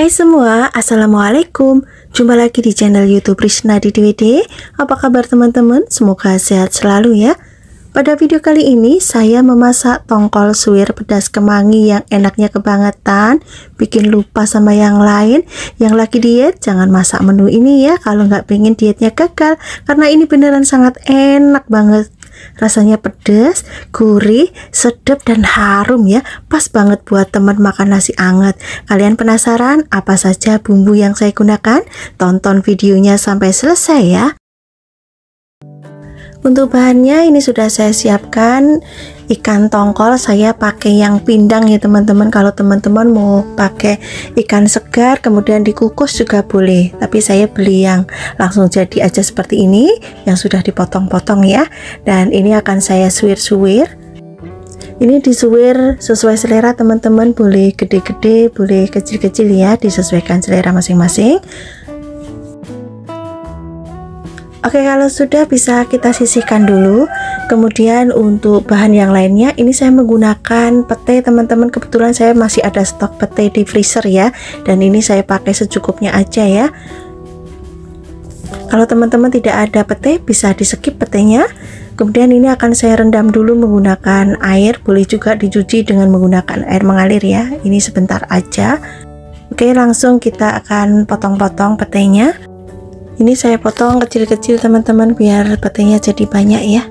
Hai semua, Assalamualaikum. Jumpa lagi di channel YouTube Rishna DDWD. Apa kabar teman-teman? Semoga sehat selalu ya. Pada video kali ini saya memasak tongkol suwir pedas kemangi yang enaknya kebangetan, bikin lupa sama yang lain. Yang lagi diet jangan masak menu ini ya kalau nggak pengen dietnya gagal, karena ini beneran sangat enak banget. Rasanya pedas, gurih, sedap dan harum ya. Pas banget buat teman makan nasi anget. Kalian penasaran apa saja bumbu yang saya gunakan? Tonton videonya sampai selesai ya. Untuk bahannya ini sudah saya siapkan ikan tongkol. Saya pakai yang pindang ya teman-teman. Kalau teman-teman mau pakai ikan segar kemudian dikukus juga boleh, tapi saya beli yang langsung jadi aja seperti ini, yang sudah dipotong-potong ya. Dan ini akan saya suwir-suwir. Ini disuwir sesuai selera teman-teman, boleh gede-gede, boleh kecil-kecil ya, disesuaikan selera masing-masing. Oke, kalau sudah bisa kita sisihkan dulu. Kemudian untuk bahan yang lainnya, ini saya menggunakan pete teman-teman. Kebetulan saya masih ada stok pete di freezer ya, dan ini saya pakai secukupnya aja ya. Kalau teman-teman tidak ada pete, bisa di skip petenya. Kemudian ini akan saya rendam dulu menggunakan air, boleh juga dicuci dengan menggunakan air mengalir ya. Ini sebentar aja. Oke, langsung kita akan potong-potong petenya. Ini saya potong kecil-kecil teman-teman biar petenya jadi banyak ya.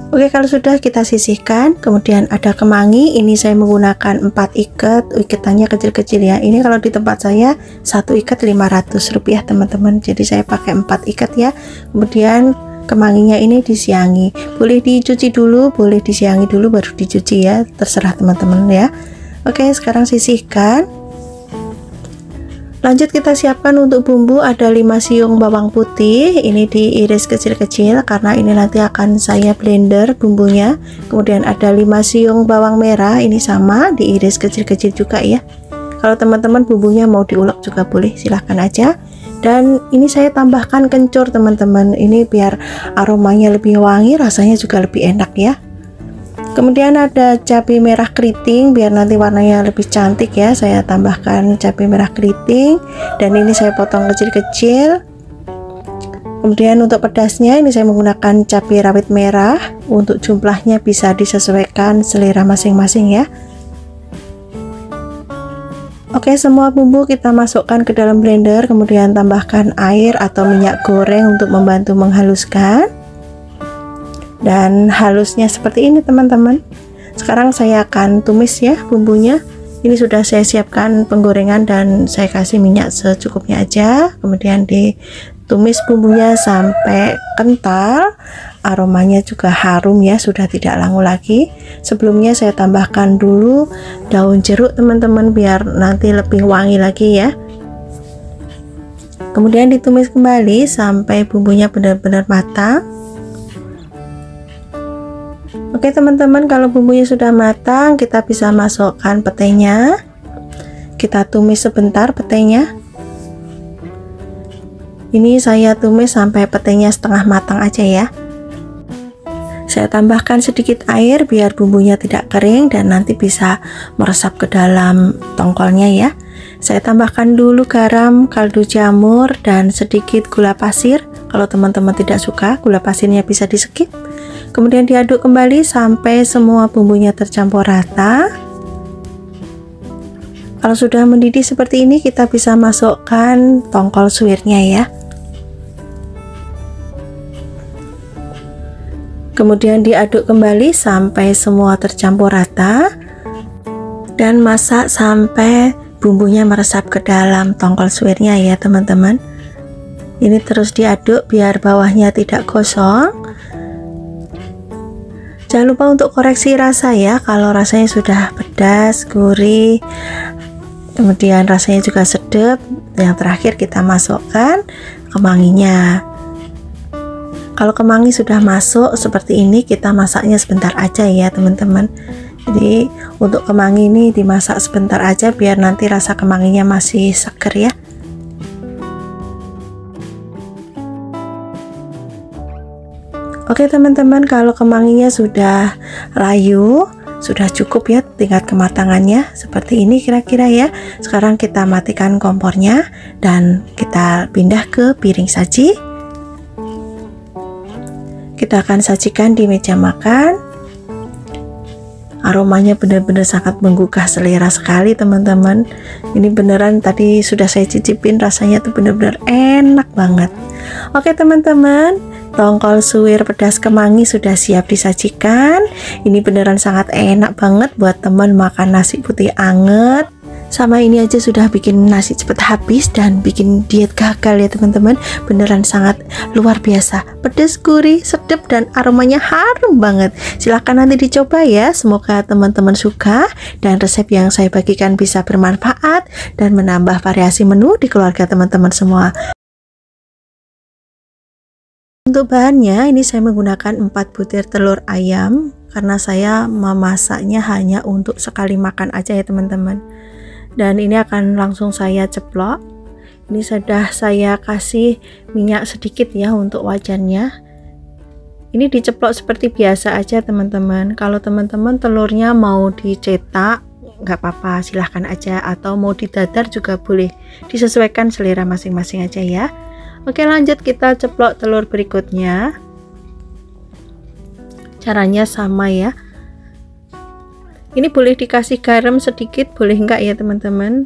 Oke, kalau sudah kita sisihkan. Kemudian ada kemangi, ini saya menggunakan 4 ikat, ikatannya kecil-kecil ya. Ini kalau di tempat saya 1 ikat 500 rupiah teman-teman, jadi saya pakai 4 ikat ya. Kemudian kemanginya ini disiangi, boleh dicuci dulu, boleh disiangi dulu baru dicuci ya, terserah teman-teman ya. Oke, sekarang sisihkan. Lanjut kita siapkan untuk bumbu. Ada 5 siung bawang putih, ini diiris kecil-kecil karena ini nanti akan saya blender bumbunya. Kemudian ada 5 siung bawang merah, ini sama diiris kecil-kecil juga ya. Kalau teman-teman bumbunya mau diulek juga boleh, silahkan aja. Dan ini saya tambahkan kencur teman-teman, ini biar aromanya lebih wangi, rasanya juga lebih enak ya. Kemudian ada cabai merah keriting biar nanti warnanya lebih cantik ya. Saya tambahkan cabai merah keriting dan ini saya potong kecil-kecil. Kemudian untuk pedasnya ini saya menggunakan cabai rawit merah. Untuk jumlahnya bisa disesuaikan selera masing-masing ya. Oke, semua bumbu kita masukkan ke dalam blender, kemudian tambahkan air atau minyak goreng untuk membantu menghaluskan. Dan halusnya seperti ini teman-teman. Sekarang saya akan tumis ya bumbunya. Ini sudah saya siapkan penggorengan dan saya kasih minyak secukupnya aja. Kemudian ditumis bumbunya sampai kental, aromanya juga harum ya, sudah tidak langu lagi. Sebelumnya saya tambahkan dulu daun jeruk teman-teman biar nanti lebih wangi lagi ya. Kemudian ditumis kembali sampai bumbunya benar-benar matang. Oke teman-teman, kalau bumbunya sudah matang, kita bisa masukkan petenya. Kita tumis sebentar petenya. Ini saya tumis sampai petenya setengah matang aja ya. Saya tambahkan sedikit air biar bumbunya tidak kering dan nanti bisa meresap ke dalam tongkolnya ya. Saya tambahkan dulu garam, kaldu jamur, dan sedikit gula pasir. Kalau teman-teman tidak suka gula pasirnya bisa di skip. Kemudian diaduk kembali sampai semua bumbunya tercampur rata. Kalau sudah mendidih seperti ini, kita bisa masukkan tongkol suwirnya ya. Kemudian diaduk kembali sampai semua tercampur rata. Dan masak sampai bumbunya meresap ke dalam tongkol suwirnya ya teman-teman. Ini terus diaduk biar bawahnya tidak gosong. Jangan lupa untuk koreksi rasa ya, kalau rasanya sudah pedas, gurih, kemudian rasanya juga sedap. Yang terakhir kita masukkan kemanginya. Kalau kemangi sudah masuk seperti ini, kita masaknya sebentar aja ya teman-teman. Jadi untuk kemangi ini dimasak sebentar aja biar nanti rasa kemanginya masih seger ya. Oke teman-teman, kalau kemanginya sudah layu, sudah cukup ya tingkat kematangannya seperti ini kira-kira ya. Sekarang kita matikan kompornya dan kita pindah ke piring saji. Kita akan sajikan di meja makan. Aromanya benar-benar sangat menggugah selera sekali teman-teman. Ini beneran tadi sudah saya cicipin, rasanya tuh benar-benar enak banget. Oke teman-teman, tongkol suwir pedas kemangi sudah siap disajikan. Ini beneran sangat enak banget buat teman makan nasi putih anget. Sama ini aja sudah bikin nasi cepet habis dan bikin diet gagal ya teman-teman. Beneran sangat luar biasa, pedas, gurih, sedap, dan aromanya harum banget. Silahkan nanti dicoba ya. Semoga teman-teman suka dan resep yang saya bagikan bisa bermanfaat dan menambah variasi menu di keluarga teman-teman semua. Untuk bahannya ini saya menggunakan 4 butir telur ayam karena saya memasaknya hanya untuk sekali makan aja ya teman-teman. Dan ini akan langsung saya ceplok. Ini sudah saya kasih minyak sedikit ya untuk wajannya. Ini diceplok seperti biasa aja teman-teman. Kalau teman-teman telurnya mau dicetak nggak apa-apa, silahkan aja, atau mau didadar juga boleh, disesuaikan selera masing-masing aja ya. Oke, lanjut kita ceplok telur berikutnya. Caranya sama ya. Ini boleh dikasih garam sedikit, boleh enggak ya teman-teman.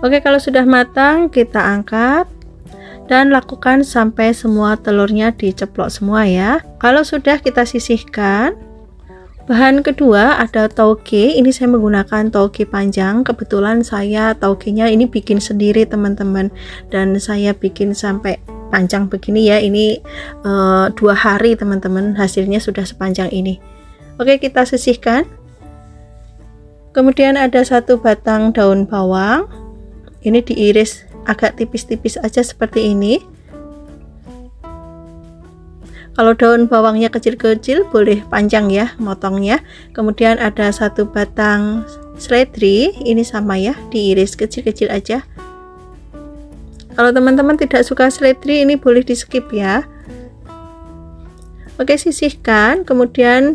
Oke, kalau sudah matang kita angkat dan lakukan sampai semua telurnya diceplok semua ya. Kalau sudah kita sisihkan. Bahan kedua ada tauge. Ini saya menggunakan tauge panjang. Kebetulan saya taugenya ini bikin sendiri teman-teman, dan saya bikin sampai panjang begini ya. Ini 2 hari teman-teman, hasilnya sudah sepanjang ini. Oke, kita sisihkan. Kemudian ada 1 batang daun bawang. Ini diiris agak tipis-tipis aja seperti ini. Kalau daun bawangnya kecil-kecil boleh panjang ya motongnya. Kemudian ada 1 batang seledri. Ini sama ya, diiris kecil-kecil aja. Kalau teman-teman tidak suka seledri ini boleh di skip ya. Oke, sisihkan. Kemudian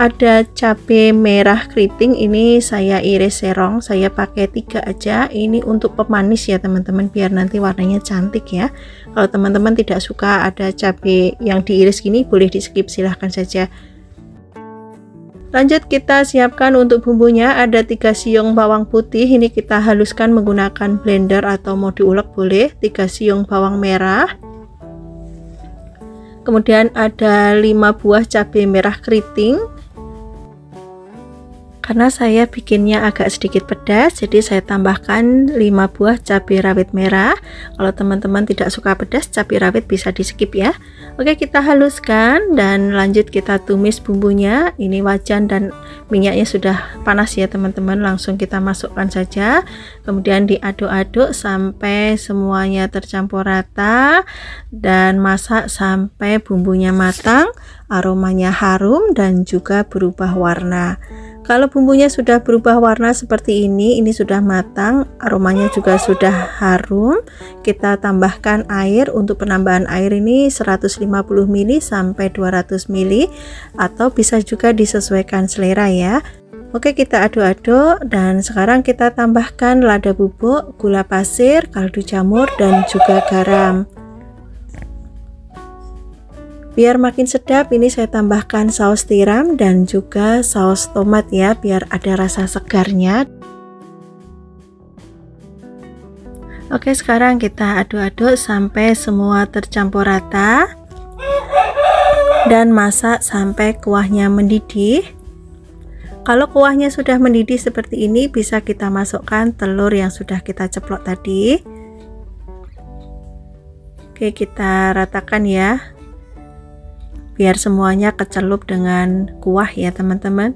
ada cabai merah keriting, ini saya iris serong, saya pakai 3 aja. Ini untuk pemanis ya teman-teman, biar nanti warnanya cantik ya. Kalau teman-teman tidak suka ada cabai yang diiris gini boleh di skip, silahkan saja. Lanjut kita siapkan untuk bumbunya. Ada 3 siung bawang putih, ini kita haluskan menggunakan blender atau mau diulek boleh. 3 siung bawang merah. Kemudian ada 5 buah cabai merah keriting. Karena saya bikinnya agak sedikit pedas, jadi saya tambahkan 5 buah cabai rawit merah. Kalau teman-teman tidak suka pedas, cabai rawit bisa di skip ya. Oke, kita haluskan dan lanjut kita tumis bumbunya. Ini wajan dan minyaknya sudah panas ya teman-teman, langsung kita masukkan saja. Kemudian diaduk-aduk sampai semuanya tercampur rata dan masak sampai bumbunya matang, aromanya harum dan juga berubah warna. Kalau bumbunya sudah berubah warna seperti ini sudah matang, aromanya juga sudah harum. Kita tambahkan air. Untuk penambahan air ini 150 ml sampai 200 ml, atau bisa juga disesuaikan selera ya. Oke, kita aduk-aduk dan sekarang kita tambahkan lada bubuk, gula pasir, kaldu jamur, dan juga garam. Biar makin sedap, ini saya tambahkan saus tiram dan juga saus tomat ya, biar ada rasa segarnya. Oke, sekarang kita aduk-aduk sampai semua tercampur rata dan masak sampai kuahnya mendidih. Kalau kuahnya sudah mendidih seperti ini, bisa kita masukkan telur yang sudah kita ceplok tadi. Oke, kita ratakan ya, biar semuanya kecelup dengan kuah ya teman-teman.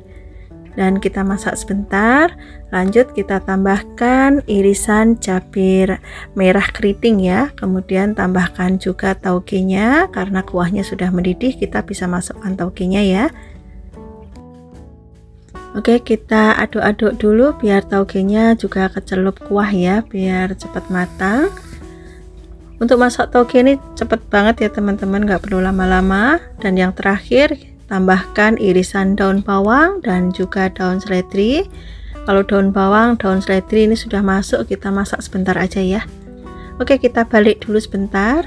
Dan kita masak sebentar. Lanjut kita tambahkan irisan cabai merah keriting ya. Kemudian tambahkan juga taugenya. Karena kuahnya sudah mendidih, kita bisa masukkan taugenya ya. Oke, kita aduk-aduk dulu biar taugenya juga kecelup kuah ya, biar cepat matang. Untuk masak tauge ini cepet banget ya teman-teman, nggak perlu lama-lama. Dan yang terakhir tambahkan irisan daun bawang dan juga daun seledri. Kalau daun bawang, daun seledri ini sudah masuk, kita masak sebentar aja ya. Oke, kita balik dulu sebentar.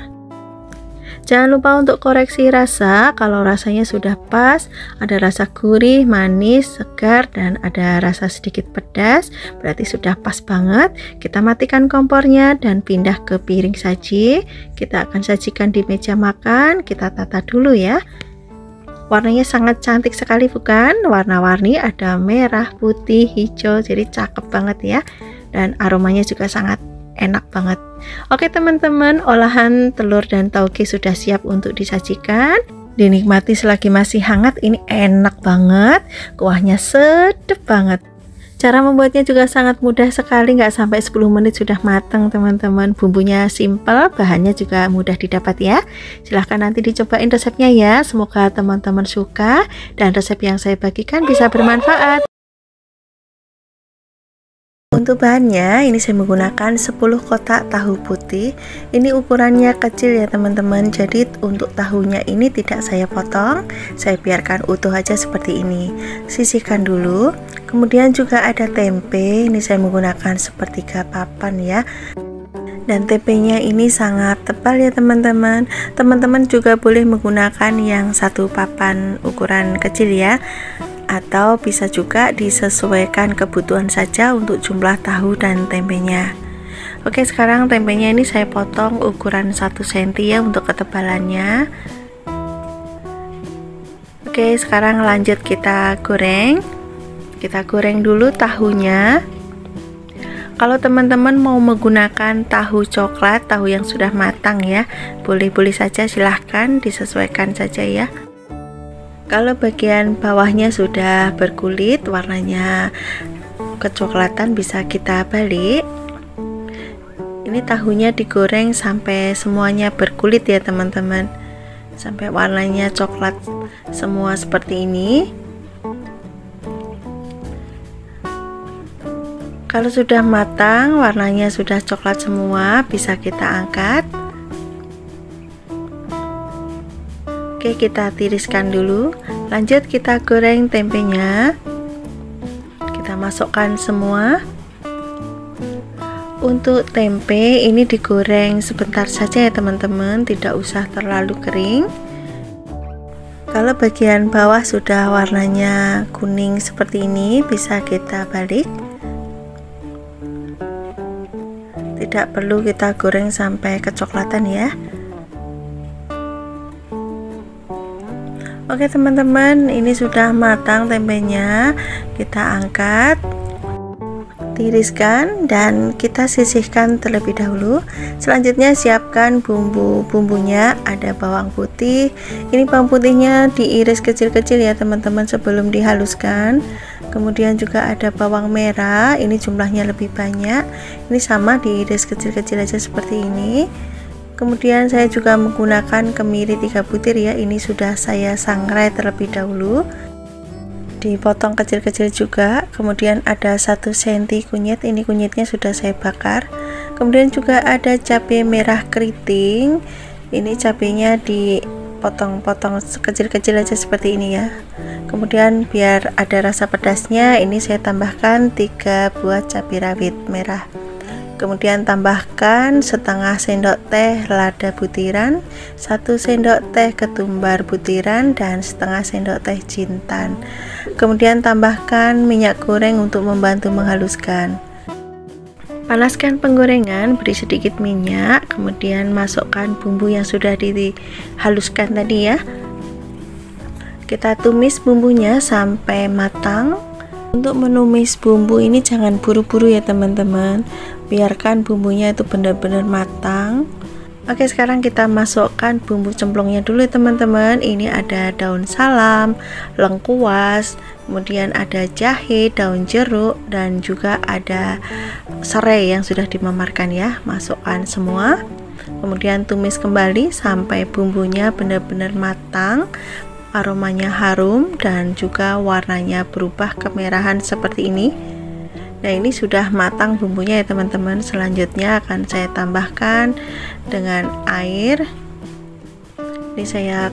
Jangan lupa untuk koreksi rasa. Kalau rasanya sudah pas, ada rasa gurih, manis, segar, dan ada rasa sedikit pedas, berarti sudah pas banget. Kita matikan kompornya dan pindah ke piring saji. Kita akan sajikan di meja makan. Kita tata dulu ya. Warnanya sangat cantik sekali bukan? Warna-warni, ada merah, putih, hijau, jadi cakep banget ya. Dan aromanya juga sangat enak banget. Oke teman-teman, olahan telur dan tauge sudah siap untuk disajikan. Dinikmati selagi masih hangat, ini enak banget. Kuahnya sedap banget. Cara membuatnya juga sangat mudah sekali, nggak sampai 10 menit sudah matang teman-teman. Bumbunya simple, bahannya juga mudah didapat ya. Silahkan nanti dicobain resepnya ya. Semoga teman-teman suka dan resep yang saya bagikan bisa bermanfaat. Untuk bahannya, ini saya menggunakan 10 kotak tahu putih. Ini ukurannya kecil ya teman-teman. Jadi untuk tahunya ini tidak saya potong, saya biarkan utuh aja seperti ini. Sisihkan dulu. Kemudian juga ada tempe. Ini saya menggunakan sepertiga papan ya. Dan tempenya ini sangat tebal ya teman-teman. Teman-teman juga boleh menggunakan yang satu papan ukuran kecil ya, atau bisa juga disesuaikan kebutuhan saja untuk jumlah tahu dan tempenya. Oke, sekarang tempenya ini saya potong ukuran 1 cm ya untuk ketebalannya. Oke, sekarang lanjut kita goreng. Kita goreng dulu tahunya. Kalau teman-teman mau menggunakan tahu coklat, tahu yang sudah matang ya, boleh-boleh saja, silahkan disesuaikan saja ya. Kalau bagian bawahnya sudah berkulit, warnanya kecoklatan, bisa kita balik. Ini tahunya digoreng sampai semuanya berkulit ya teman-teman, sampai warnanya coklat semua seperti ini. Kalau sudah matang, warnanya sudah coklat semua, bisa kita angkat. Oke, kita tiriskan dulu. Lanjut kita goreng tempenya. Kita masukkan semua. Untuk tempe ini digoreng sebentar saja ya teman-teman, tidak usah terlalu kering. Kalau bagian bawah sudah warnanya kuning seperti ini, bisa kita balik. Tidak perlu kita goreng sampai kecoklatan ya. Oke teman-teman, ini sudah matang tempenya. Kita angkat, tiriskan, dan kita sisihkan terlebih dahulu. Selanjutnya siapkan bumbunya. Ada bawang putih. Ini bawang putihnya diiris kecil-kecil ya teman-teman sebelum dihaluskan. Kemudian juga ada bawang merah, ini jumlahnya lebih banyak. Ini sama diiris kecil-kecil aja seperti ini. Kemudian saya juga menggunakan kemiri 3 butir ya. Ini sudah saya sangrai terlebih dahulu, dipotong kecil-kecil juga. Kemudian ada 1 cm kunyit, ini kunyitnya sudah saya bakar. Kemudian juga ada cabai merah keriting. Ini cabainya dipotong-potong kecil-kecil aja seperti ini ya. Kemudian biar ada rasa pedasnya, ini saya tambahkan 3 buah cabai rawit merah. Kemudian tambahkan setengah sendok teh lada butiran, 1 sendok teh ketumbar butiran, dan setengah sendok teh jintan. Kemudian tambahkan minyak goreng untuk membantu menghaluskan. Panaskan penggorengan, beri sedikit minyak, kemudian masukkan bumbu yang sudah dihaluskan tadi ya. Kita tumis bumbunya sampai matang. Untuk menumis bumbu ini jangan buru-buru ya teman-teman, biarkan bumbunya itu benar-benar matang. Oke, sekarang kita masukkan bumbu cemplungnya dulu ya teman-teman. Ini ada daun salam, lengkuas, kemudian ada jahe, daun jeruk, dan juga ada serai yang sudah dimemarkan ya. Masukkan semua, kemudian tumis kembali sampai bumbunya benar-benar matang, aromanya harum, dan juga warnanya berubah kemerahan seperti ini. Nah, ini sudah matang bumbunya ya teman-teman. Selanjutnya akan saya tambahkan dengan air. Ini saya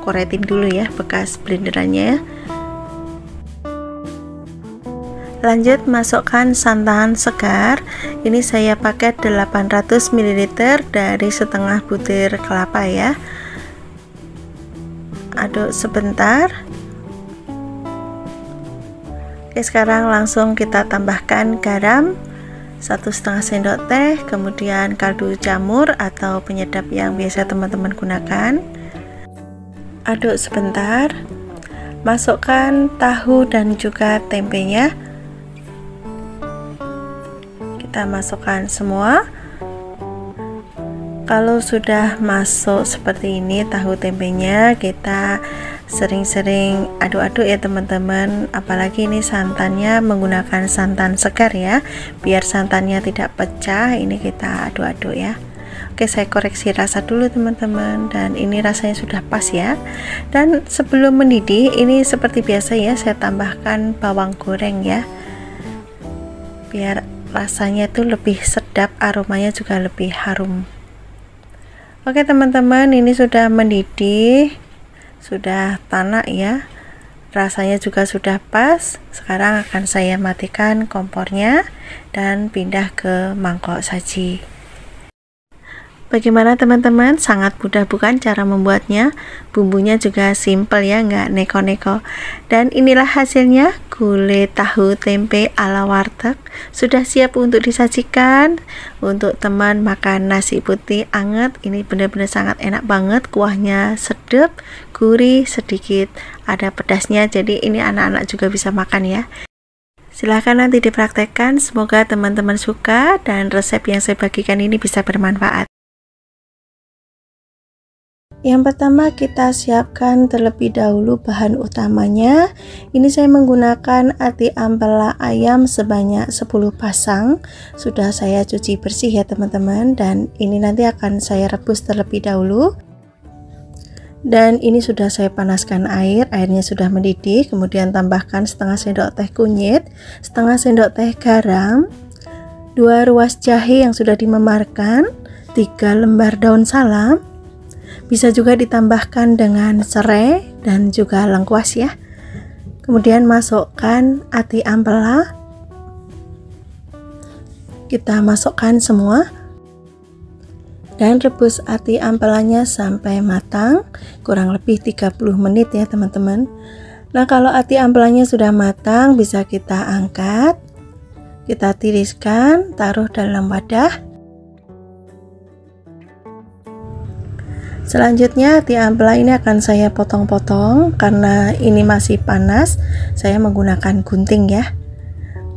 koretin dulu ya bekas blenderannya ya. Lanjut masukkan santan segar. Ini saya pakai 800 ml dari setengah butir kelapa ya. Aduk sebentar. Oke, sekarang langsung kita tambahkan garam 1,5 sendok teh, kemudian kaldu jamur atau penyedap yang biasa teman-teman gunakan. Aduk sebentar. Masukkan tahu dan juga tempenya. Kita masukkan semua. Kalau sudah masuk seperti ini tahu tempenya, kita sering-sering aduk-aduk ya teman-teman, apalagi ini santannya menggunakan santan segar ya, biar santannya tidak pecah. Ini kita aduk-aduk ya. Oke, saya koreksi rasa dulu teman-teman, dan ini rasanya sudah pas ya. Dan sebelum mendidih, ini seperti biasa ya, saya tambahkan bawang goreng ya, biar rasanya itu lebih sedap, aromanya juga lebih harum. Oke teman-teman, ini sudah mendidih, sudah tanak ya, rasanya juga sudah pas. Sekarang akan saya matikan kompornya dan pindah ke mangkok saji. Bagaimana teman-teman, sangat mudah bukan cara membuatnya? Bumbunya juga simple ya, nggak neko-neko. Dan inilah hasilnya, gulai tahu tempe ala warteg. Sudah siap untuk disajikan. Untuk teman makan nasi putih anget, ini benar-benar sangat enak banget. Kuahnya sedap, gurih, sedikit ada pedasnya, jadi ini anak-anak juga bisa makan ya. Silahkan nanti dipraktekkan, semoga teman-teman suka dan resep yang saya bagikan ini bisa bermanfaat. Yang pertama, kita siapkan terlebih dahulu bahan utamanya. Ini saya menggunakan ati ampela ayam sebanyak 10 pasang. Sudah saya cuci bersih ya teman-teman, dan ini nanti akan saya rebus terlebih dahulu. Dan ini sudah saya panaskan airnya sudah mendidih. Kemudian tambahkan setengah sendok teh kunyit, setengah sendok teh garam, 2 ruas jahe yang sudah dimemarkan, 3 lembar daun salam. Bisa juga ditambahkan dengan serai dan juga lengkuas ya. Kemudian masukkan ati ampela. Kita masukkan semua dan rebus ati ampelanya sampai matang, kurang lebih 30 menit ya teman-teman. Nah, kalau ati ampelanya sudah matang, bisa kita angkat, kita tiriskan, taruh dalam wadah. Selanjutnya ati ampela ini akan saya potong-potong, karena ini masih panas saya menggunakan gunting ya.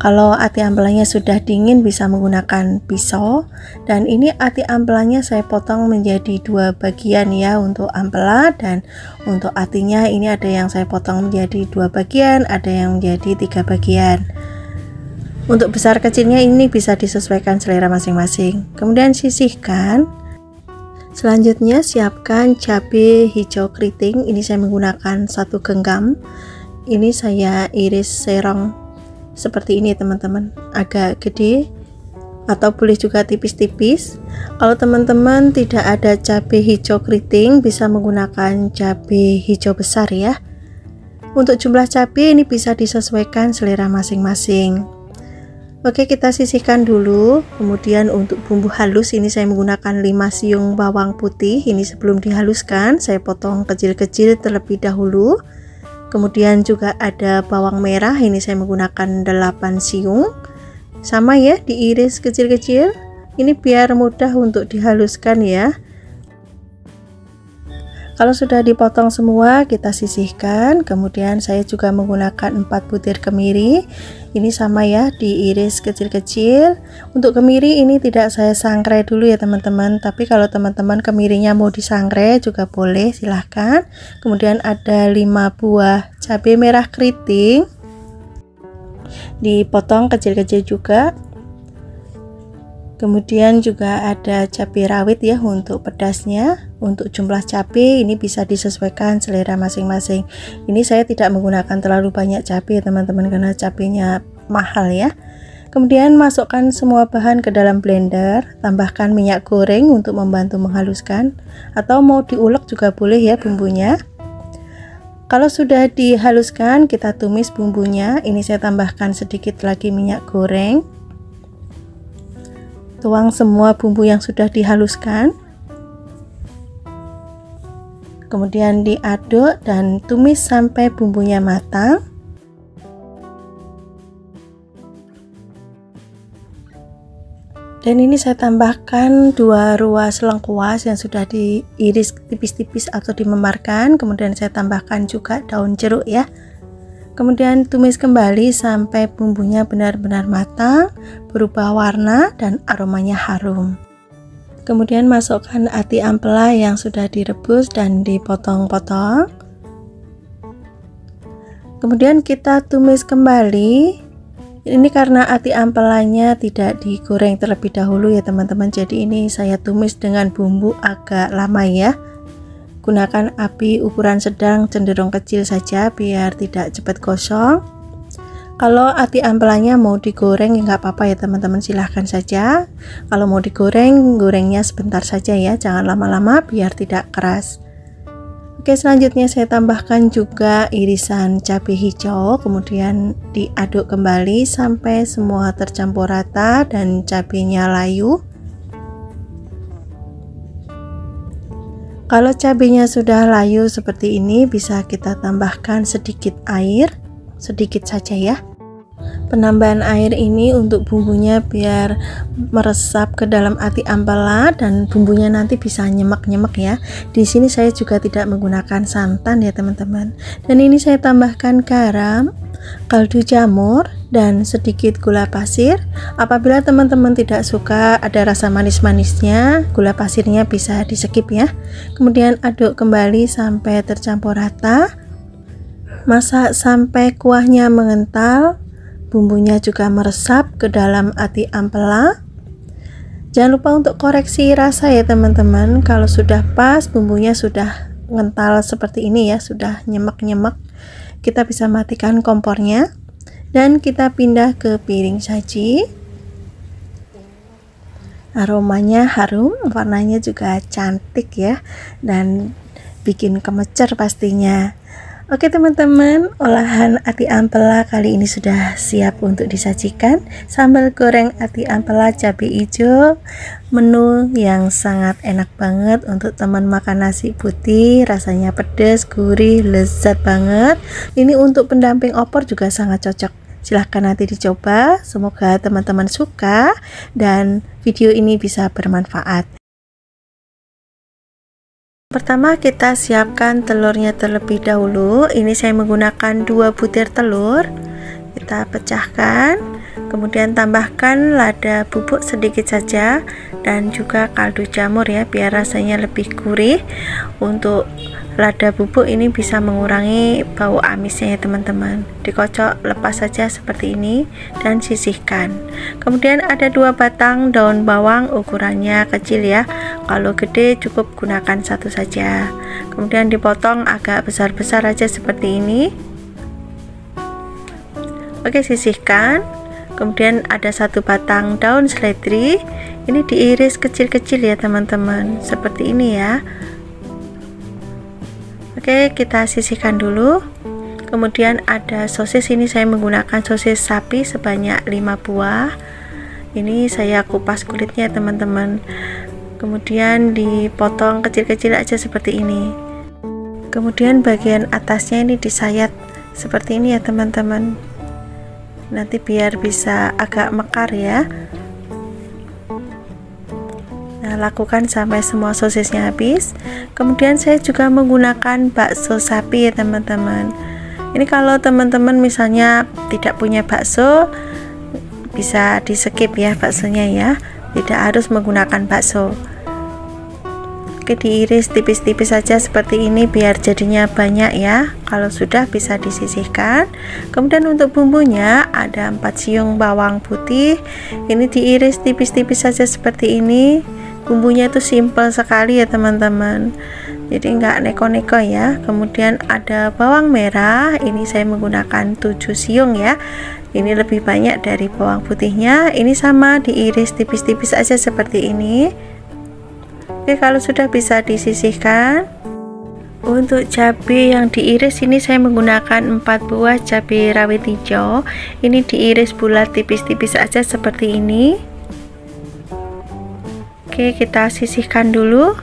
Kalau ati ampelanya sudah dingin bisa menggunakan pisau. Dan ini ati ampelanya saya potong menjadi 2 bagian ya, untuk ampela, dan untuk atinya ini ada yang saya potong menjadi 2 bagian, ada yang menjadi 3 bagian. Untuk besar kecilnya ini bisa disesuaikan selera masing-masing. Kemudian sisihkan. Selanjutnya siapkan cabai hijau keriting. Ini saya menggunakan 1 genggam. Ini saya iris serong seperti ini teman-teman, agak gede atau boleh juga tipis-tipis. Kalau teman-teman tidak ada cabai hijau keriting, bisa menggunakan cabai hijau besar ya. Untuk jumlah cabai ini bisa disesuaikan selera masing-masing. Oke, kita sisihkan dulu. Kemudian untuk bumbu halus ini saya menggunakan 5 siung bawang putih. Ini sebelum dihaluskan saya potong kecil-kecil terlebih dahulu. Kemudian juga ada bawang merah, ini saya menggunakan 8 siung. Sama ya, diiris kecil-kecil. Ini biar mudah untuk dihaluskan ya. Kalau sudah dipotong semua, kita sisihkan. Kemudian saya juga menggunakan 4 butir kemiri. Ini sama ya, diiris kecil-kecil. Untuk kemiri ini tidak saya sangrai dulu ya teman-teman, tapi kalau teman-teman kemirinya mau disangrai juga boleh, silahkan. Kemudian ada 5 buah cabai merah keriting, dipotong kecil-kecil juga. Kemudian juga ada cabai rawit ya untuk pedasnya. Untuk jumlah cabai ini bisa disesuaikan selera masing-masing. Ini saya tidak menggunakan terlalu banyak cabai teman-teman, karena cabainya mahal ya. Kemudian masukkan semua bahan ke dalam blender, tambahkan minyak goreng untuk membantu menghaluskan, atau mau diulek juga boleh ya bumbunya. Kalau sudah dihaluskan, kita tumis bumbunya. Ini saya tambahkan sedikit lagi minyak goreng. Tuang semua bumbu yang sudah dihaluskan. Kemudian diaduk dan tumis sampai bumbunya matang. Dan ini saya tambahkan 2 ruas lengkuas yang sudah diiris tipis-tipis atau dimemarkan. Kemudian saya tambahkan juga daun jeruk ya. Kemudian tumis kembali sampai bumbunya benar-benar matang, berubah warna dan aromanya harum. Kemudian masukkan ati ampela yang sudah direbus dan dipotong-potong. Kemudian kita tumis kembali. Ini karena ati ampelanya tidak digoreng terlebih dahulu ya teman-teman, jadi ini saya tumis dengan bumbu agak lama ya. Gunakan api ukuran sedang cenderung kecil saja biar tidak cepat gosong. Kalau ati ampelanya mau digoreng ya nggak apa-apa ya teman-teman, silahkan saja. Kalau mau digoreng, gorengnya sebentar saja ya, jangan lama-lama biar tidak keras. Oke, selanjutnya saya tambahkan juga irisan cabai hijau, kemudian diaduk kembali sampai semua tercampur rata dan cabainya layu. Kalau cabainya sudah layu seperti ini, bisa kita tambahkan sedikit air, sedikit saja ya. Penambahan air ini untuk bumbunya biar meresap ke dalam ati ampela dan bumbunya nanti bisa nyemek-nyemek ya. Di sini saya juga tidak menggunakan santan ya teman-teman. Dan ini saya tambahkan garam, kaldu jamur dan sedikit gula pasir. Apabila teman-teman tidak suka ada rasa manis-manisnya, gula pasirnya bisa di skip ya. Kemudian aduk kembali sampai tercampur rata. Masak sampai kuahnya mengental. Bumbunya juga meresap ke dalam ati ampela. Jangan lupa untuk koreksi rasa ya teman-teman. Kalau sudah pas, bumbunya sudah mengental seperti ini ya, sudah nyemek-nyemek, kita bisa matikan kompornya dan kita pindah ke piring saji. Aromanya harum, warnanya juga cantik ya, dan bikin kemecer pastinya. Oke teman-teman, olahan ati ampela kali ini sudah siap untuk disajikan. Sambal goreng ati ampela cabai hijau, menu yang sangat enak banget untuk teman makan nasi putih, rasanya pedas, gurih, lezat banget. Ini untuk pendamping opor juga sangat cocok. Silahkan nanti dicoba, semoga teman-teman suka dan video ini bisa bermanfaat. Pertama kita siapkan telurnya terlebih dahulu. Ini saya menggunakan 2 butir telur. Kita pecahkan, kemudian tambahkan lada bubuk sedikit saja dan juga kaldu jamur ya, biar rasanya lebih gurih. Untuk lada bubuk ini bisa mengurangi bau amisnya ya teman-teman. Dikocok lepas saja seperti ini dan sisihkan. Kemudian ada 2 batang daun bawang, ukurannya kecil ya, kalau gede cukup gunakan 1 saja. Kemudian dipotong agak besar-besar aja seperti ini. Oke, sisihkan. Kemudian ada 1 batang daun seledri, ini diiris kecil-kecil ya teman-teman, seperti ini ya. Oke, kita sisihkan dulu. Kemudian ada sosis, ini saya menggunakan sosis sapi sebanyak 5 buah. Ini saya kupas kulitnya teman-teman. Kemudian dipotong kecil-kecil aja seperti ini. Kemudian bagian atasnya ini disayat seperti ini ya teman-teman. Nanti biar bisa agak mekar ya. Nah, lakukan sampai semua sosisnya habis. Kemudian saya juga menggunakan bakso sapi ya teman-teman. Ini kalau teman-teman misalnya tidak punya bakso, bisa di skip ya baksonya ya, tidak harus menggunakan bakso. Oke, diiris tipis-tipis saja seperti ini biar jadinya banyak ya. Kalau sudah bisa disisihkan. Kemudian untuk bumbunya ada 4 siung bawang putih, ini diiris tipis-tipis saja seperti ini. Bumbunya itu simple sekali ya teman-teman, jadi nggak neko-neko ya. Kemudian ada bawang merah, ini saya menggunakan 7 siung ya, ini lebih banyak dari bawang putihnya. Ini sama diiris tipis-tipis aja seperti ini. Oke, kalau sudah bisa disisihkan. Untuk cabai yang diiris ini saya menggunakan 4 buah cabai rawit hijau. Ini diiris bulat tipis-tipis aja seperti ini. Oke, kita sisihkan dulu.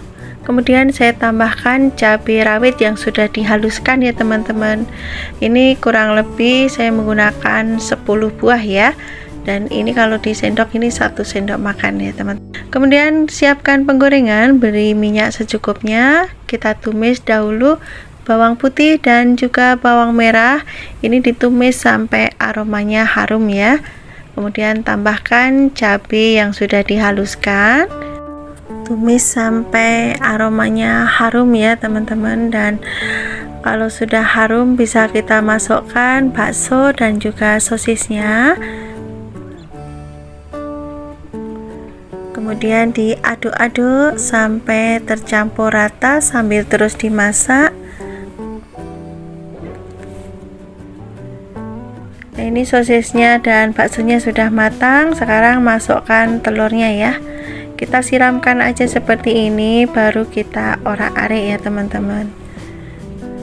Kemudian saya tambahkan cabai rawit yang sudah dihaluskan ya teman-teman. Ini kurang lebih saya menggunakan 10 buah ya. Dan ini kalau di sendok ini 1 sendok makan ya teman. Kemudian siapkan penggorengan, beri minyak secukupnya. Kita tumis dahulu bawang putih dan juga bawang merah. Ini ditumis sampai aromanya harum ya. Kemudian tambahkan cabai yang sudah dihaluskan. Tumis sampai aromanya harum ya teman-teman, dan kalau sudah harum bisa kita masukkan bakso dan juga sosisnya. Kemudian diaduk-aduk sampai tercampur rata sambil terus dimasak. Nah, ini sosisnya dan baksonya sudah matang. Sekarang masukkan telurnya ya. Kita siramkan aja seperti ini, baru kita orak-arik ya teman-teman.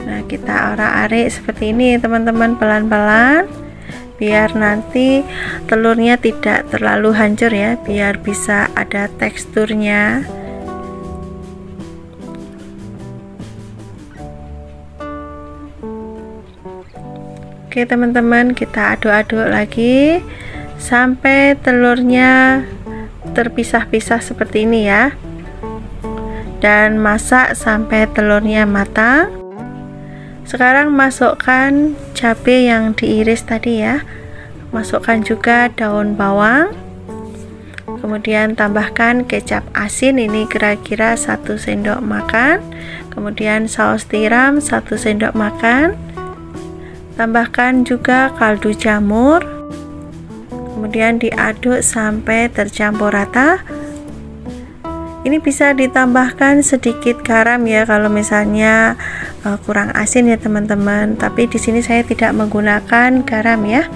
Nah, kita orak-arik seperti ini teman-teman, pelan-pelan, biar nanti telurnya tidak terlalu hancur ya, biar bisa ada teksturnya. Oke teman-teman, kita aduk-aduk lagi sampai telurnya terpisah-pisah seperti ini ya, dan masak sampai telurnya matang. Sekarang masukkan cabai yang diiris tadi ya, masukkan juga daun bawang, kemudian tambahkan kecap asin, ini kira-kira 1 sendok makan, kemudian saus tiram 1 sendok makan, tambahkan juga kaldu jamur, kemudian diaduk sampai tercampur rata. Ini bisa ditambahkan sedikit garam ya kalau misalnya kurang asin ya teman-teman, tapi di sini saya tidak menggunakan garam ya.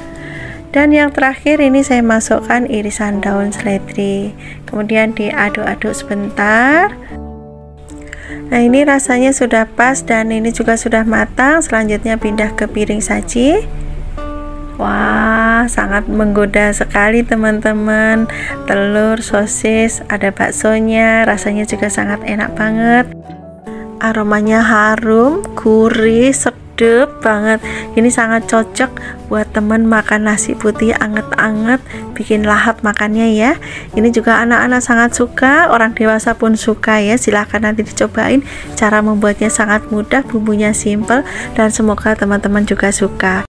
Dan yang terakhir ini saya masukkan irisan daun seledri, kemudian diaduk-aduk sebentar. Nah, ini rasanya sudah pas dan ini juga sudah matang. Selanjutnya pindah ke piring saji. Wah, sangat menggoda sekali teman-teman. Telur, sosis, ada baksonya, rasanya juga sangat enak banget. Aromanya harum, gurih, sedap banget. Ini sangat cocok buat temen makan nasi putih anget-anget, bikin lahap makannya ya. Ini juga anak-anak sangat suka, orang dewasa pun suka ya. Silahkan nanti dicobain. Cara membuatnya sangat mudah, bumbunya simple, dan semoga teman-teman juga suka.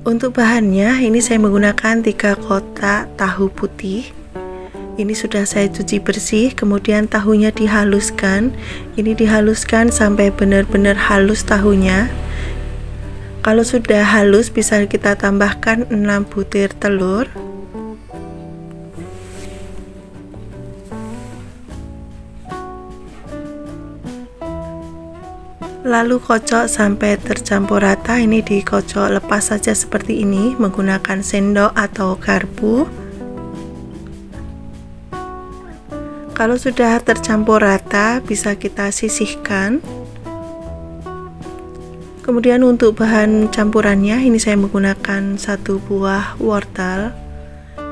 Untuk bahannya ini saya menggunakan 3 kotak tahu putih. Ini sudah saya cuci bersih, kemudian tahunya dihaluskan. Ini dihaluskan sampai benar-benar halus tahunya. Kalau sudah halus bisa kita tambahkan 6 butir telur. Lalu kocok sampai tercampur rata. Ini dikocok lepas saja seperti ini menggunakan sendok atau garpu. Kalau sudah tercampur rata bisa kita sisihkan. Kemudian untuk bahan campurannya ini saya menggunakan 1 buah wortel.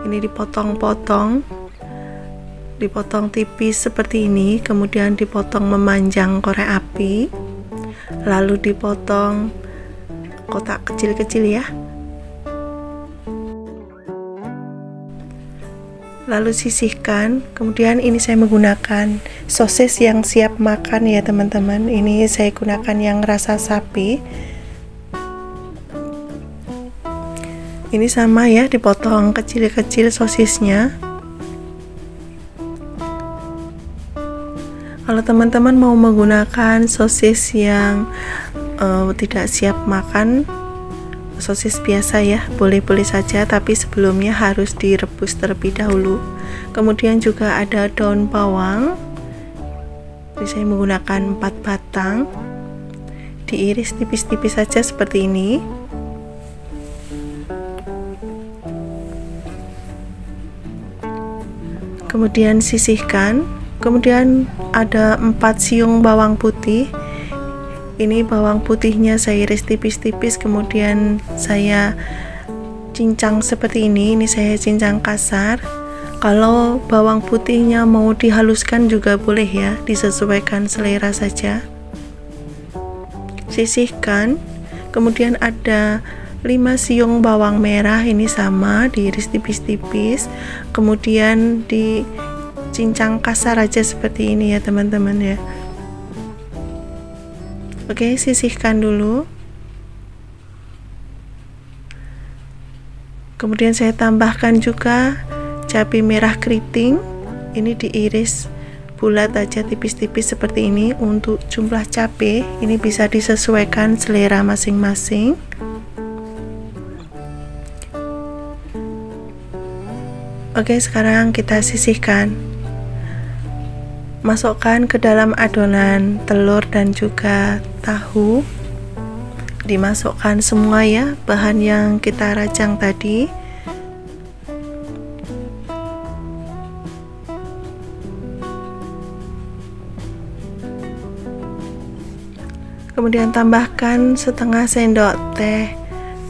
Ini dipotong-potong, dipotong tipis seperti ini, kemudian dipotong memanjang korek api, lalu dipotong kotak kecil-kecil ya, lalu sisihkan. Kemudian ini saya menggunakan sosis yang siap makan ya teman-teman. Ini saya gunakan yang rasa sapi. Ini sama ya, dipotong kecil-kecil sosisnya. Kalau teman-teman mau menggunakan sosis yang tidak siap makan, sosis biasa ya, boleh-boleh saja, tapi sebelumnya harus direbus terlebih dahulu. Kemudian juga ada daun bawang. Ini saya menggunakan 4 batang, diiris tipis-tipis saja seperti ini. Kemudian sisihkan. Kemudian ada 4 siung bawang putih. Ini bawang putihnya saya iris tipis-tipis, kemudian saya cincang seperti ini. Ini saya cincang kasar. Kalau bawang putihnya mau dihaluskan juga boleh ya, disesuaikan selera saja. Sisihkan. Kemudian ada 5 siung bawang merah, ini sama diiris tipis-tipis, kemudian dicincang kasar aja seperti ini ya teman-teman ya. Oke, sisihkan dulu. Kemudian saya tambahkan juga cabai merah keriting, ini diiris bulat aja tipis-tipis seperti ini. Untuk jumlah cabai ini bisa disesuaikan selera masing-masing. Oke, sekarang kita sisihkan. Masukkan ke dalam adonan telur dan juga tahu. Dimasukkan semua ya, bahan yang kita rajang tadi. Kemudian tambahkan setengah sendok teh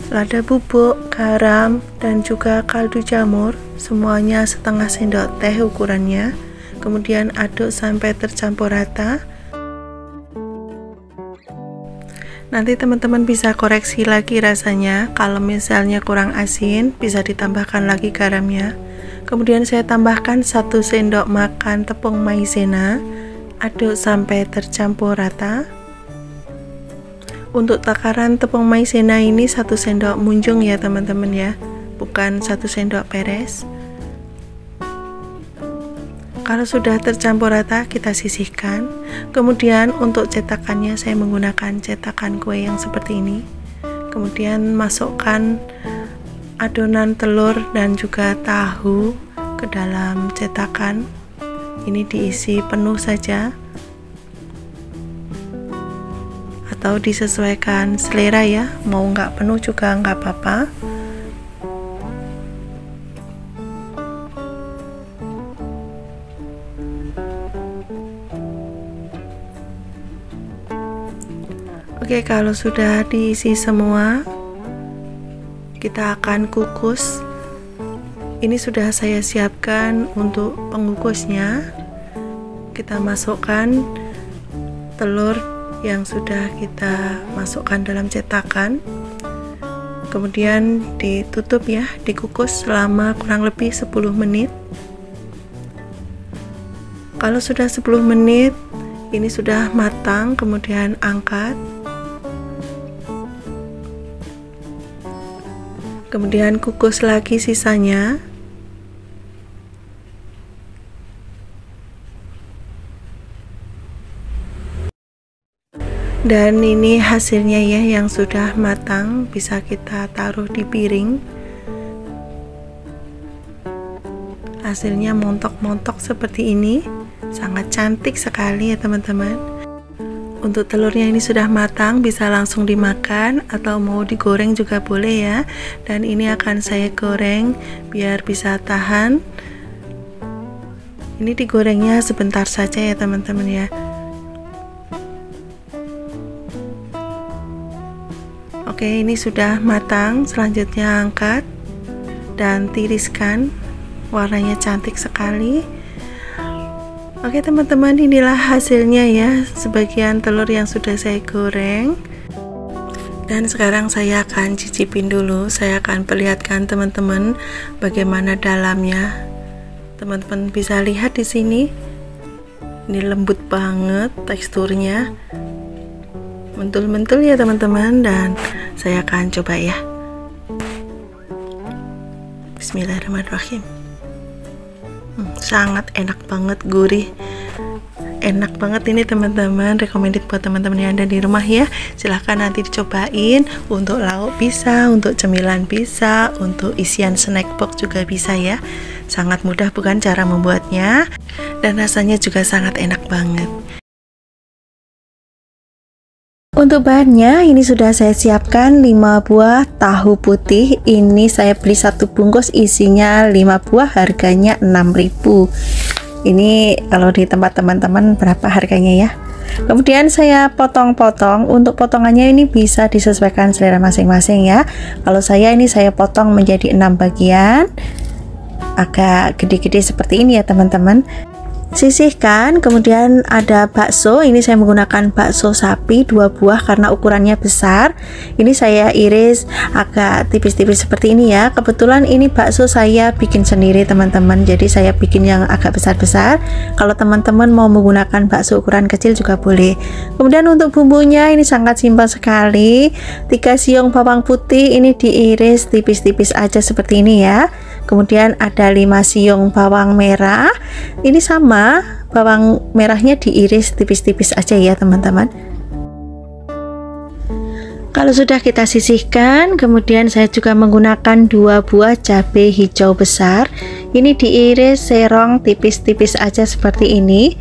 lada bubuk, garam, dan juga kaldu jamur, semuanya setengah sendok teh ukurannya. Kemudian aduk sampai tercampur rata. Nanti teman-teman bisa koreksi lagi rasanya, kalau misalnya kurang asin bisa ditambahkan lagi garamnya. Kemudian saya tambahkan 1 sendok makan tepung maizena, aduk sampai tercampur rata. Untuk takaran tepung maizena ini 1 sendok munjung ya teman-teman ya, bukan 1 sendok peres. Kalau sudah tercampur rata kita sisihkan. Kemudian untuk cetakannya saya menggunakan cetakan kue yang seperti ini. Kemudian masukkan adonan telur dan juga tahu ke dalam cetakan. Ini diisi penuh saja, atau disesuaikan selera ya, mau nggak penuh juga nggak apa-apa. Oke, kalau sudah diisi semua kita akan kukus. Ini sudah saya siapkan untuk pengukusnya. Kita masukkan telur yang sudah kita masukkan dalam cetakan, kemudian ditutup ya, dikukus selama kurang lebih 10 menit. Kalau sudah 10 menit ini sudah matang, kemudian angkat, kemudian kukus lagi sisanya. Dan ini hasilnya ya, yang sudah matang, bisa kita taruh di piring. Hasilnya montok-montok seperti ini, sangat cantik sekali ya teman-teman. Untuk telurnya ini sudah matang, bisa langsung dimakan atau mau digoreng juga boleh ya. Dan ini akan saya goreng biar bisa tahan. Ini digorengnya sebentar saja ya teman-teman ya. Oke, ini sudah matang. Selanjutnya angkat dan tiriskan. Warnanya cantik sekali. Oke teman-teman, inilah hasilnya ya, sebagian telur yang sudah saya goreng. Dan sekarang saya akan cicipin dulu. Saya akan perlihatkan teman-teman bagaimana dalamnya. Teman-teman bisa lihat di sini. Ini lembut banget teksturnya. Mentul-mentul ya teman-teman, dan saya akan coba ya. Bismillahirrahmanirrahim. Sangat enak banget, gurih, enak banget ini teman-teman. Recommended buat teman-teman yang ada di rumah ya. Silahkan nanti dicobain. Untuk lauk bisa, untuk cemilan bisa, untuk isian snack box juga bisa ya. Sangat mudah bukan cara membuatnya, dan rasanya juga sangat enak banget. Untuk bahannya ini sudah saya siapkan 5 buah tahu putih. Ini saya beli 1 bungkus, isinya 5 buah, harganya 6.000. Ini kalau di tempat teman-teman berapa harganya ya. Kemudian saya potong-potong. Untuk potongannya ini bisa disesuaikan selera masing-masing ya. Kalau saya ini saya potong menjadi 6 bagian, agak gede-gede seperti ini ya teman-teman. Sisihkan. Kemudian ada bakso, ini saya menggunakan bakso sapi 2 buah karena ukurannya besar. Ini saya iris agak tipis-tipis seperti ini ya. Kebetulan ini bakso saya bikin sendiri teman-teman, jadi saya bikin yang agak besar-besar. Kalau teman-teman mau menggunakan bakso ukuran kecil juga boleh. Kemudian untuk bumbunya ini sangat simpel sekali. 3 siung bawang putih ini diiris tipis-tipis aja seperti ini ya. Kemudian ada 5 siung bawang merah, ini sama, bawang merahnya diiris tipis-tipis aja ya teman-teman. Kalau sudah kita sisihkan, kemudian saya juga menggunakan 2 buah cabai hijau besar, ini diiris serong tipis-tipis aja seperti ini.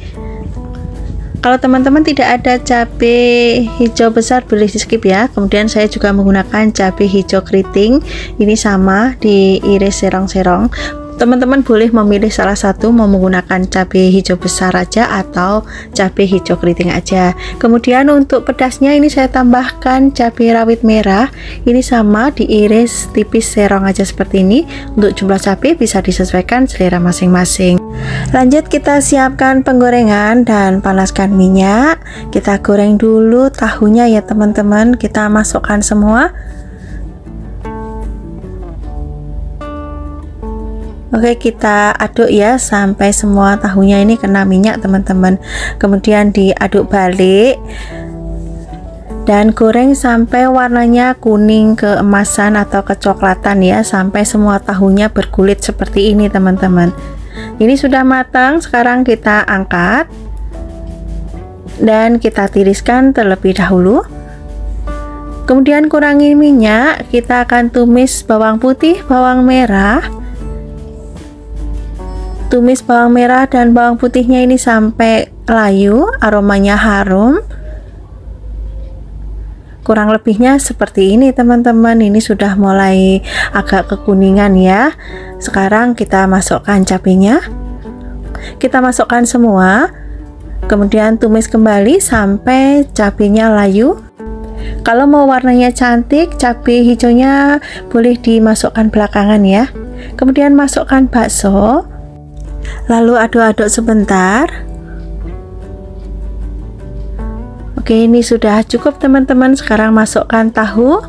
Kalau teman-teman tidak ada cabai hijau besar boleh di skip ya. Kemudian saya juga menggunakan cabai hijau keriting, ini sama diiris serong-serong. Teman-teman boleh memilih salah satu, mau menggunakan cabai hijau besar aja atau cabai hijau keriting aja. Kemudian untuk pedasnya ini saya tambahkan cabai rawit merah, ini sama diiris tipis serong aja seperti ini. Untuk jumlah cabai bisa disesuaikan selera masing-masing. Lanjut kita siapkan penggorengan dan panaskan minyak. Kita goreng dulu tahunya ya teman-teman, kita masukkan semua. Oke, kita aduk ya sampai semua tahunya ini kena minyak teman-teman. Kemudian diaduk balik dan goreng sampai warnanya kuning keemasan atau kecoklatan ya, sampai semua tahunya berkulit seperti ini teman-teman. Ini sudah matang, sekarang kita angkat dan kita tiriskan terlebih dahulu. Kemudian kurangi minyak, kita akan tumis bawang putih, bawang merah. Tumis bawang merah dan bawang putihnya ini sampai layu, aromanya harum. Kurang lebihnya seperti ini teman-teman. Ini sudah mulai agak kekuningan ya. Sekarang kita masukkan cabenya. Kita masukkan semua. Kemudian tumis kembali sampai cabenya layu. Kalau mau warnanya cantik, cabai hijaunya boleh dimasukkan belakangan ya. Kemudian masukkan bakso. Lalu aduk-aduk sebentar. Oke, ini sudah cukup teman-teman. Sekarang masukkan tahu.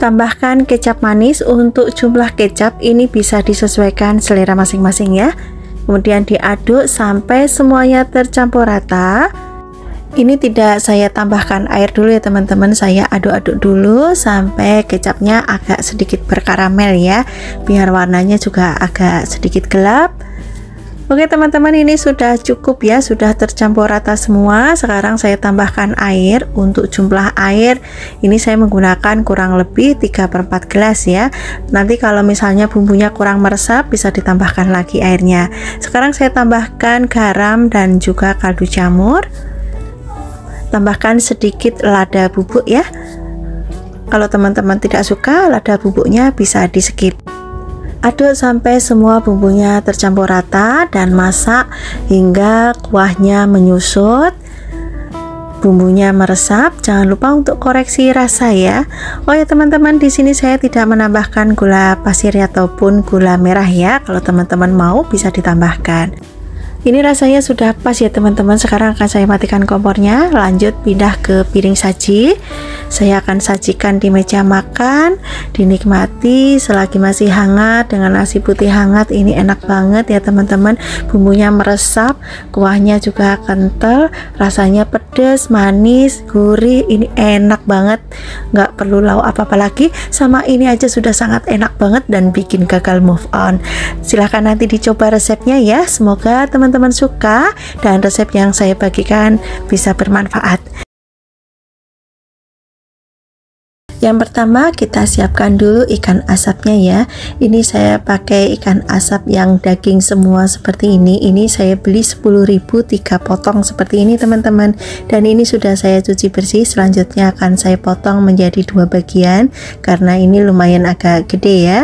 Tambahkan kecap manis. Untuk jumlah kecap ini bisa disesuaikan selera masing-masing ya. Kemudian diaduk sampai semuanya tercampur rata. Ini tidak saya tambahkan air dulu ya teman-teman, saya aduk-aduk dulu sampai kecapnya agak sedikit berkaramel ya, biar warnanya juga agak sedikit gelap. Oke teman-teman, ini sudah cukup ya, sudah tercampur rata semua. Sekarang saya tambahkan air. Untuk jumlah air ini saya menggunakan kurang lebih 3/4 gelas ya. Nanti kalau misalnya bumbunya kurang meresap bisa ditambahkan lagi airnya. Sekarang saya tambahkan garam dan juga kaldu jamur. Tambahkan sedikit lada bubuk ya. Kalau teman-teman tidak suka lada bubuknya bisa di skip. Aduk sampai semua bumbunya tercampur rata dan masak hingga kuahnya menyusut, bumbunya meresap. Jangan lupa untuk koreksi rasa ya. Oh ya teman-teman, di sini saya tidak menambahkan gula pasir ataupun gula merah ya. Kalau teman-teman mau bisa ditambahkan. Ini rasanya sudah pas ya teman-teman. Sekarang akan saya matikan kompornya, lanjut pindah ke piring saji. Saya akan sajikan di meja makan, dinikmati selagi masih hangat dengan nasi putih hangat. Ini enak banget ya teman-teman, bumbunya meresap, kuahnya juga kental, rasanya pedas, manis, gurih. Ini enak banget, nggak perlu lauk apa-apa lagi. Sama ini aja sudah sangat enak banget dan bikin gagal move on. Silahkan nanti dicoba resepnya ya. Semoga teman-teman suka dan resep yang saya bagikan bisa bermanfaat. Yang pertama kita siapkan dulu ikan asapnya ya. Ini saya pakai ikan asap yang daging semua seperti ini. Ini saya beli 10.000 3 potong seperti ini teman-teman. Dan ini sudah saya cuci bersih. Selanjutnya akan saya potong menjadi 2 bagian karena ini lumayan agak gede ya.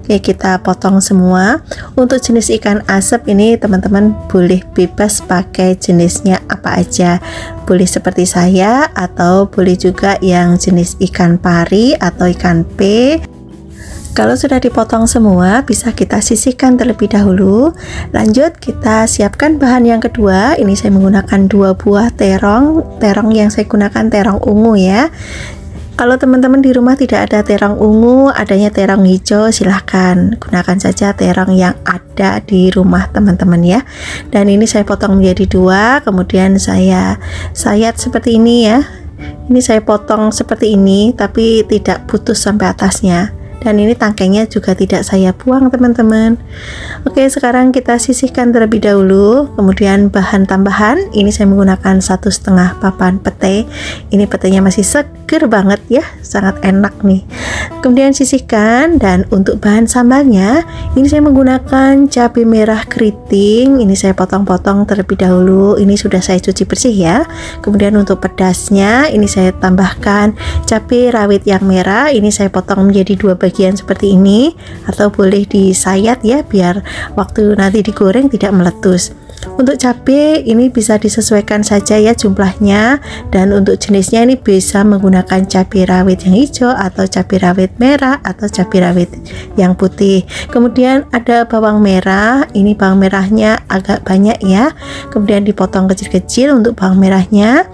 Oke, kita potong semua. Untuk jenis ikan asap ini teman-teman boleh bebas pakai jenisnya apa aja. Boleh seperti saya atau boleh juga yang jenis ikan pari atau ikan pe. Kalau sudah dipotong semua, bisa kita sisihkan terlebih dahulu. Lanjut, kita siapkan bahan yang kedua. Ini saya menggunakan 2 buah terong. Terong yang saya gunakan terong ungu ya. Kalau teman-teman di rumah tidak ada terong ungu, adanya terong hijau, silahkan gunakan saja terong yang ada di rumah teman-teman ya. Dan ini saya potong menjadi 2, kemudian saya sayat seperti ini ya. Ini saya potong seperti ini, tapi tidak putus sampai atasnya. Dan ini tangkainya juga tidak saya buang teman-teman. Oke, sekarang kita sisihkan terlebih dahulu. Kemudian bahan tambahan, ini saya menggunakan 1,5 papan pete. Ini petenya masih seger banget ya, sangat enak nih. Kemudian sisihkan. Dan untuk bahan sambalnya, ini saya menggunakan cabai merah keriting. Ini saya potong-potong terlebih dahulu. Ini sudah saya cuci bersih ya. Kemudian untuk pedasnya, ini saya tambahkan cabai rawit yang merah. Ini saya potong menjadi 2 bagian seperti ini, atau boleh disayat ya, biar waktu nanti digoreng tidak meletus. Untuk cabai ini bisa disesuaikan saja ya jumlahnya, dan untuk jenisnya ini bisa menggunakan cabai rawit yang hijau atau cabai rawit merah atau cabai rawit yang putih. Kemudian ada bawang merah, ini bawang merahnya agak banyak ya, kemudian dipotong kecil-kecil untuk bawang merahnya.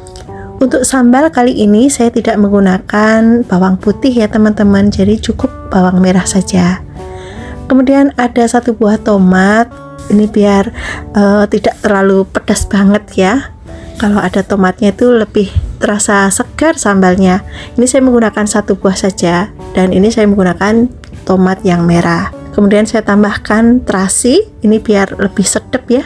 Untuk sambal kali ini saya tidak menggunakan bawang putih ya teman-teman, jadi cukup bawang merah saja. Kemudian ada 1 buah tomat, ini biar tidak terlalu pedas banget ya. Kalau ada tomatnya itu lebih terasa segar sambalnya. Ini saya menggunakan 1 buah saja, dan ini saya menggunakan tomat yang merah. Kemudian saya tambahkan terasi, ini biar lebih sedap ya.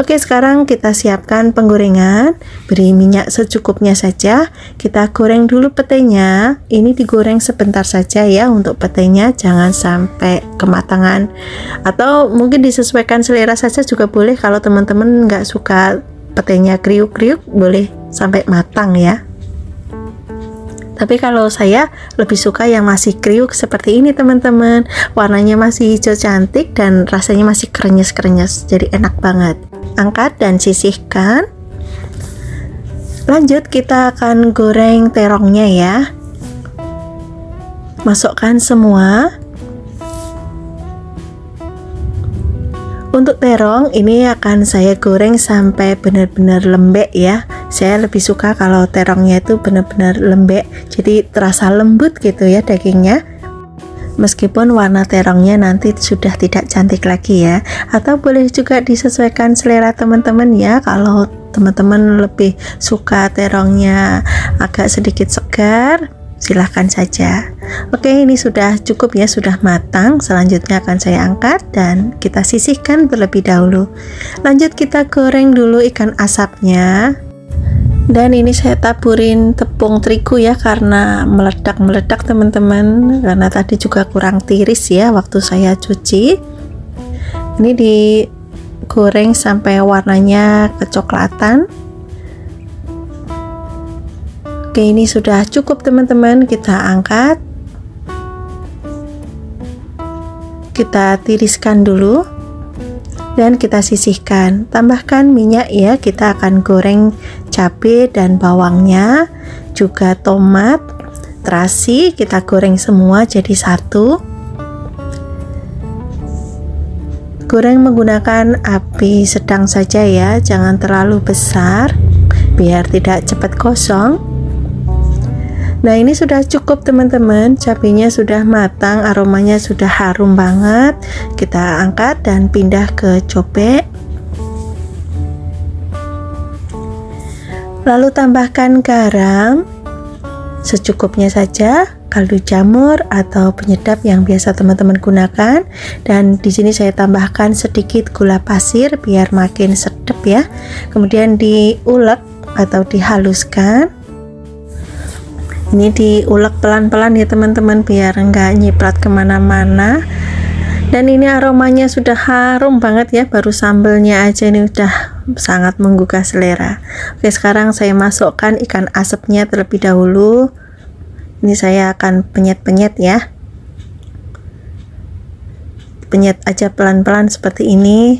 Oke, sekarang kita siapkan penggorengan. Beri minyak secukupnya saja. Kita goreng dulu petenya. Ini digoreng sebentar saja ya untuk petenya, jangan sampai kematangan. Atau mungkin disesuaikan selera saja juga boleh. Kalau teman-teman nggak suka petenya kriuk-kriuk, boleh sampai matang ya. Tapi kalau saya lebih suka yang masih kriuk seperti ini teman-teman. Warnanya masih hijau cantik dan rasanya masih krenyes-krenyes, jadi enak banget. Angkat dan sisihkan. Lanjut, kita akan goreng terongnya ya. Masukkan semua. Untuk terong ini akan saya goreng sampai benar-benar lembek ya. Saya lebih suka kalau terongnya itu benar-benar lembek, jadi terasa lembut gitu ya dagingnya. Meskipun warna terongnya nanti sudah tidak cantik lagi ya, atau boleh juga disesuaikan selera teman-teman ya. Kalau teman-teman lebih suka terongnya agak sedikit segar, silahkan saja. Oke, ini sudah cukup ya, sudah matang. Selanjutnya akan saya angkat dan kita sisihkan terlebih dahulu. Lanjut, kita goreng dulu ikan asapnya. Dan ini saya taburin tepung terigu ya, karena meledak-meledak teman-teman, karena tadi juga kurang tiris ya waktu saya cuci. Ini digoreng sampai warnanya kecoklatan. Oke, ini sudah cukup teman-teman, kita angkat. Kita tiriskan dulu dan kita sisihkan. Tambahkan minyak ya, kita akan goreng cabai dan bawangnya, juga tomat, terasi, kita goreng semua jadi satu. Goreng menggunakan api sedang saja ya, jangan terlalu besar biar tidak cepat gosong. Nah, ini sudah cukup teman-teman, cabenya sudah matang, aromanya sudah harum banget. Kita angkat dan pindah ke cobek. Lalu tambahkan garam secukupnya saja, kaldu jamur atau penyedap yang biasa teman-teman gunakan, dan di sini saya tambahkan sedikit gula pasir biar makin sedap ya. Kemudian diulek atau dihaluskan. Ini diulek pelan-pelan ya teman-teman, biar enggak nyiprat kemana-mana. Dan ini aromanya sudah harum banget ya, baru sambelnya aja ini udah sangat menggugah selera. Oke, sekarang saya masukkan ikan asapnya terlebih dahulu. Ini saya akan penyet-penyet ya. penyet aja pelan-pelan seperti ini.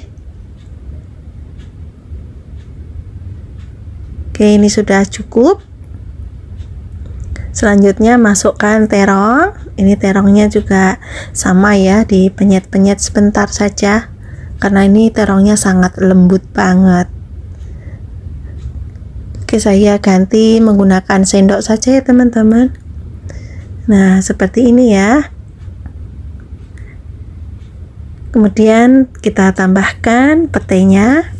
Oke, ini sudah cukup. Selanjutnya masukkan terong. Ini terongnya juga sama ya, dipenyet-penyet sebentar saja karena ini terongnya sangat lembut banget. Oke, saya ganti menggunakan sendok saja ya teman-teman. Nah, seperti ini ya. Kemudian kita tambahkan petenya.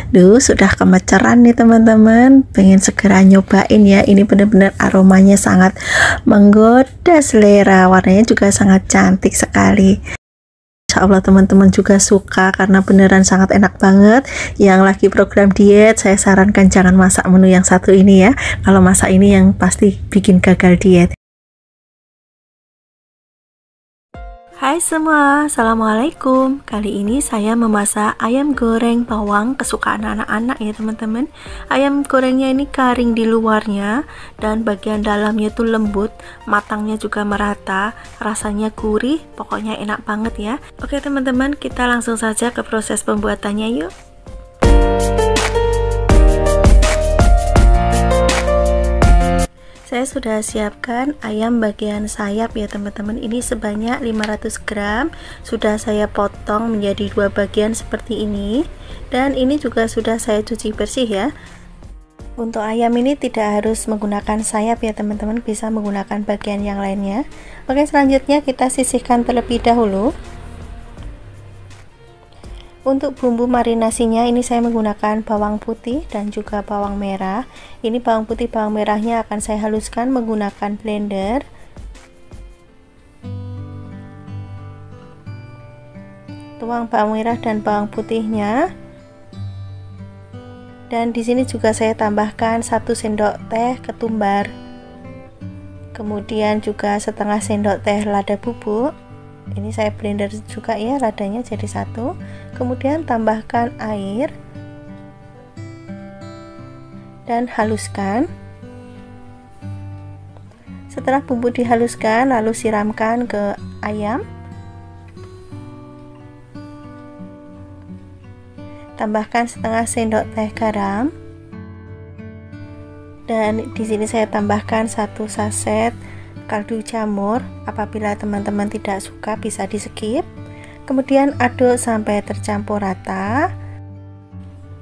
Duh, sudah kemeteran nih teman-teman, pengen segera nyobain ya. Ini benar-benar aromanya sangat menggoda selera, warnanya juga sangat cantik sekali. Insya Allah teman-teman juga suka karena beneran sangat enak banget. Yang lagi program diet, saya sarankan jangan masak menu yang satu ini ya. Kalau masak ini yang pasti bikin gagal diet. Hai semua, assalamualaikum. Kali ini saya memasak ayam goreng bawang kesukaan anak-anak ya teman-teman. Ayam gorengnya ini kering di luarnya dan bagian dalamnya tuh lembut, matangnya juga merata, rasanya gurih, pokoknya enak banget ya. Oke teman-teman, kita langsung saja ke proses pembuatannya yuk. Saya sudah siapkan ayam bagian sayap ya teman-teman. Ini sebanyak 500 gram. Sudah saya potong menjadi dua bagian seperti ini. Dan ini juga sudah saya cuci bersih ya. Untuk ayam ini tidak harus menggunakan sayap ya teman-teman, bisa menggunakan bagian yang lainnya. Oke, selanjutnya kita sisihkan terlebih dahulu. Untuk bumbu marinasinya ini saya menggunakan bawang putih dan juga bawang merah. Ini bawang putih, bawang merahnya akan saya haluskan menggunakan blender. Tuang bawang merah dan bawang putihnya. Dan di sini juga saya tambahkan 1 sendok teh ketumbar. Kemudian juga setengah sendok teh lada bubuk. Ini saya blender juga ya ladanya jadi 1. Kemudian tambahkan air dan haluskan. Setelah bumbu dihaluskan, lalu siramkan ke ayam. Tambahkan setengah sendok teh garam. Dan di sini saya tambahkan 1 saset kaldu jamur. Apabila teman-teman tidak suka bisa di skip. Kemudian aduk sampai tercampur rata.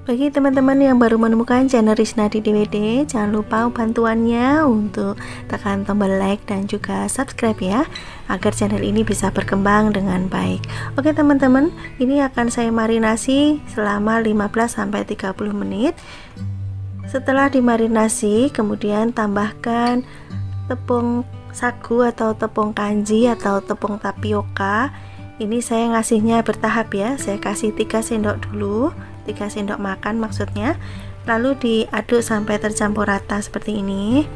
Bagi teman-teman yang baru menemukan channel Risnadi DWD, jangan lupa bantuannya untuk tekan tombol like dan juga subscribe ya, agar channel ini bisa berkembang dengan baik. Oke teman-teman, ini akan saya marinasi selama 15-30 menit. Setelah dimarinasi, kemudian tambahkan tepung sagu atau tepung kanji atau tepung tapioka. Ini saya ngasihnya bertahap ya, saya kasih 3 sendok dulu, 3 sendok makan maksudnya, lalu diaduk sampai tercampur rata seperti ini.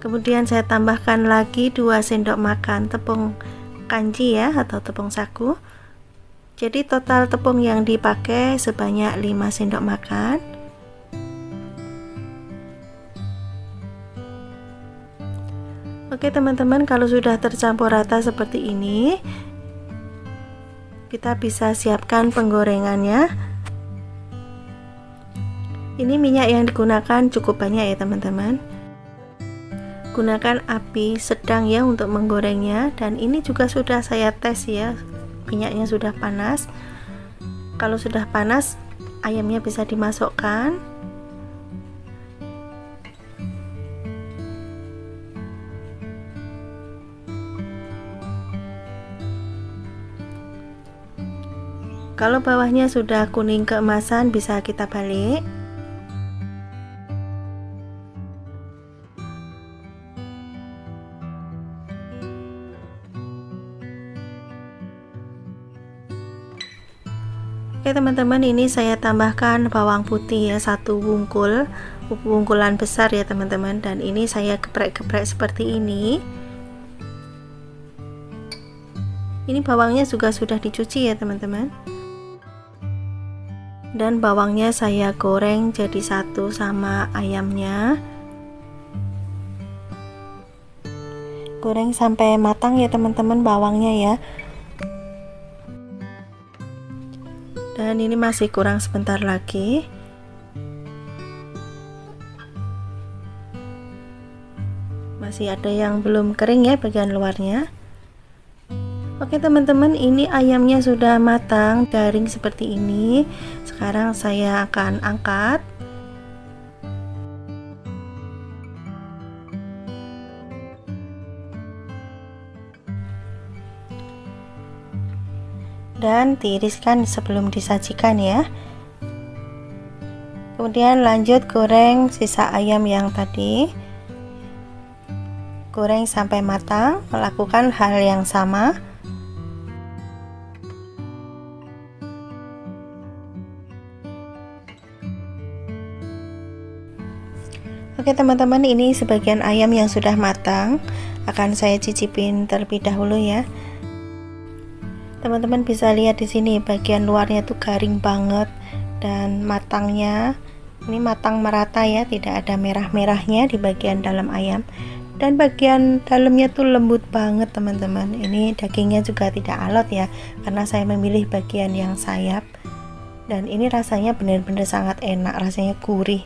Kemudian saya tambahkan lagi 2 sendok makan tepung kanji ya atau tepung sagu. Jadi total tepung yang dipakai sebanyak 5 sendok makan. Oke teman-teman, kalau sudah tercampur rata seperti ini, kita bisa siapkan penggorengannya. Ini minyak yang digunakan cukup banyak ya teman-teman. Gunakan api sedang ya untuk menggorengnya. Dan ini juga sudah saya tes ya, minyaknya sudah panas. Kalau sudah panas, ayamnya bisa dimasukkan. Kalau bawahnya sudah kuning keemasan, bisa kita balik. Oke teman-teman, ini saya tambahkan bawang putih ya, 1 bungkulan besar ya teman-teman. Dan ini saya geprek-geprek seperti ini. Ini bawangnya juga sudah dicuci ya teman-teman. Dan bawangnya saya goreng jadi satu sama ayamnya. Goreng sampai matang ya teman-teman bawangnya ya. Dan ini masih kurang sebentar lagi. Masih ada yang belum kering ya bagian luarnya. Oke teman-teman, ini ayamnya sudah matang, garing seperti ini. Sekarang saya akan angkat. Dan tiriskan sebelum disajikan ya. Kemudian lanjut goreng sisa ayam yang tadi. Goreng sampai matang, melakukan hal yang sama. Oke teman-teman, ini sebagian ayam yang sudah matang, akan saya cicipin terlebih dahulu ya. Teman-teman bisa lihat di sini bagian luarnya tuh garing banget dan matangnya ini matang merata ya, tidak ada merah-merahnya di bagian dalam ayam. Dan bagian dalamnya tuh lembut banget teman-teman. Ini dagingnya juga tidak alot ya, karena saya memilih bagian yang sayap. Dan ini rasanya benar-benar sangat enak, rasanya gurih.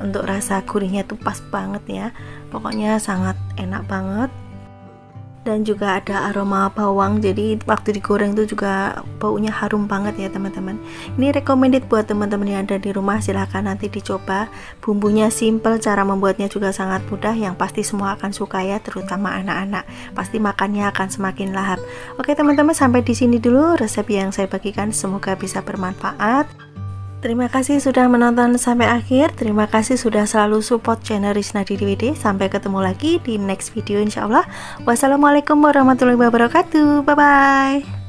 Untuk rasa gurihnya tuh pas banget ya, pokoknya sangat enak banget. Dan juga ada aroma bawang, jadi waktu digoreng itu juga baunya harum banget ya teman-teman. Ini recommended buat teman-teman yang ada di rumah, silahkan nanti dicoba. Bumbunya simple, cara membuatnya juga sangat mudah, yang pasti semua akan suka ya, terutama anak-anak. Pasti makannya akan semakin lahap. Oke teman-teman, sampai di sini dulu resep yang saya bagikan, semoga bisa bermanfaat. Terima kasih sudah menonton sampai akhir. Terima kasih sudah selalu support channel Rizna DDWD. Sampai ketemu lagi di next video insya Allah. Wassalamualaikum warahmatullahi wabarakatuh. Bye bye.